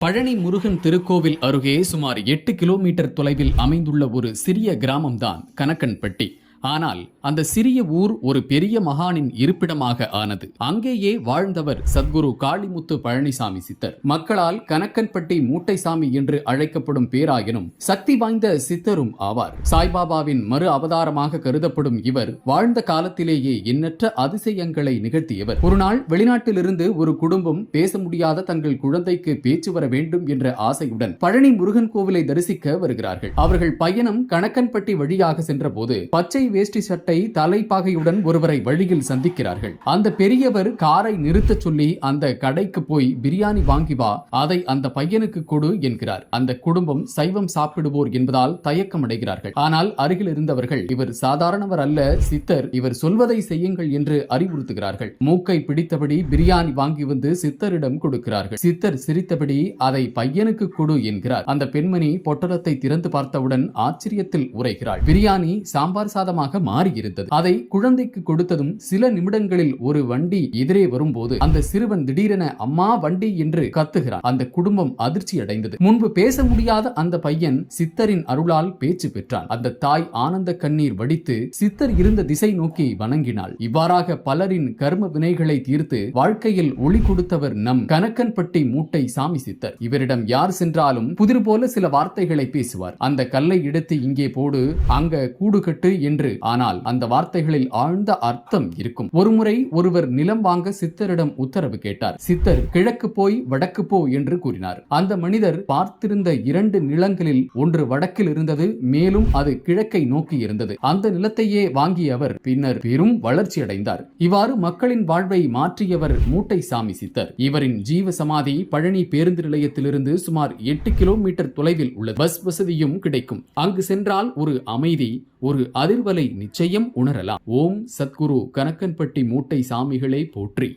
பழனி முருகன் திருக்கோவில் அருகே சுமார் 8 கிலோமீட்டர் தொலைவில் அமைந்துள்ள ஒரு சிறிய கிராமம்தான் கனக்கன்பட்டி. ஆனால் அந்த சிறிய ஊர் ஒரு பெரிய மகானின் இருப்பிடமாக ஆனது. அங்கேயே வாழ்ந்தவர் சத்குரு காளிமுத்து பழனிசாமி சித்தர். மக்களால் கனக்கன்பட்டி மூட்டைசாமி என்று அழைக்கப்படும் பேராயனும் சக்தி வாய்ந்த சித்தரும் ஆவார். சாய்பாபாவின் மறு அவதாரமாக கருதப்படும் இவர் வாழ்ந்த காலத்திலேயே எண்ணற்ற அதிசயங்களை நிகழ்த்தியவர். ஒரு நாள் வெளிநாட்டிலிருந்து ஒரு குடும்பம் பேச முடியாத தங்கள் குழந்தைக்கு பேச்சு வர வேண்டும் என்ற ஆசையுடன் பழனி முருகன் கோவிலை தரிசிக்க வருகிறார்கள். அவர்கள் பயணம் கனக்கன்பட்டி வழியாக சென்றபோது பச்சை வேஷ்டி சட்டை தலைப்பாகையுடன் ஒருவரை வழியில் சந்திக்கிறார்கள். அந்த பெரியவர் காரை நிறுத்தச் சொல்லி அந்த கடைக்கு போய் பிரியாணி வாங்கி வா, அதை அந்த பையனுக்கு கொடு என்கிறார். அந்த குடும்பம் சைவம் சாப்பிடுவோர் என்பதால் தயக்கம் அடைகிறார்கள். ஆனால் அருகில் இருந்தவர்கள் இவர் சாதாரணவர் அல்ல, சித்தர், இவர் சொல்வதை செய்யுங்கள் என்று அறிவுறுத்துகிறார்கள். மூக்கை பிடித்தபடி பிரியாணி வாங்கி வந்து சித்தரிடம் கொடுக்கிறார்கள். சித்தர் சிரித்தபடி அதை பையனுக்கு கொடு என்கிறார். அந்த பெண்மணி பொட்டலத்தை திறந்து பார்த்தவுடன் ஆச்சரியத்தில் உரைகிறாள். பிரியாணி சாம்பார் சாதமாக மாறியிருந்தது. அதை குழந்தைக்கு கொடுத்ததும் சில நிமிடங்களில் ஒரு வண்டி எதிரே வரும்போது அந்த சிறுவன் திடீரென அம்மா வண்டி என்று கத்துகிறான். அந்த குடும்பம் அதிர்ச்சி அடைந்தது. முன்பு பேச முடியாத அந்த பையன் சித்தரின் அருளால் பேச்சு பெற்றான். அந்த தாய் ஆனந்த கண்ணீர் வடித்து சித்தர் இருந்த திசை நோக்கி வணங்கினாள். இவ்வாறாக பலரின் கர்ம வினைகளை தீர்த்து வாழ்க்கையில் ஒளி கொடுத்தவர் நம் கனக்கன்பட்டி மூட்டை சாமி சித்தர். இவரிடம் யார் சென்றாலும் புதிர் போல சில வார்த்தைகளை பேசுவார். அந்த கல்லை எடுத்து இங்கே போடு, அங்க கூடு கட்டு என்று. ஆனால் அந்த வார்த்தைகளில் ஆழ்ந்த அர்த்தம் இருக்கும். ஒருமுறை ஒருவர் நிலம் வாங்க சித்தரிடம் உத்தரவு கேட்டார். சித்தர் கிழக்கு போய் வடக்கு போ என்று கூறினார். அந்த மனிதர் பார்த்திருந்த 2 நிலங்களில் ஒன்று வடக்கில் இருந்தது, மேலும் அது கிழக்கை நோக்கி இருந்தது. அந்த நிலத்தையே வாங்கிய அவர் பின்னர் பெரும் வளர்ச்சி அடைந்தார். இவ்வாறு மக்களின் வாழ்வை மாற்றியவர் மூட்டை சாமி சித்தர். இவரின் ஜீவ சமாதி பழனி பேருந்து நிலையத்திலிருந்து சுமார் 8 கிலோமீட்டர் தொலைவில் உள்ளது. பஸ் வசதியும் கிடைக்கும். அங்கு சென்றால் ஒரு அமைதி, ஒரு அதிர்வலை நிச்சயம் உணரலாம். ஓம் சத்குரு கனக்கன்பட்டி மூட்டை சாமிகளே போற்றி.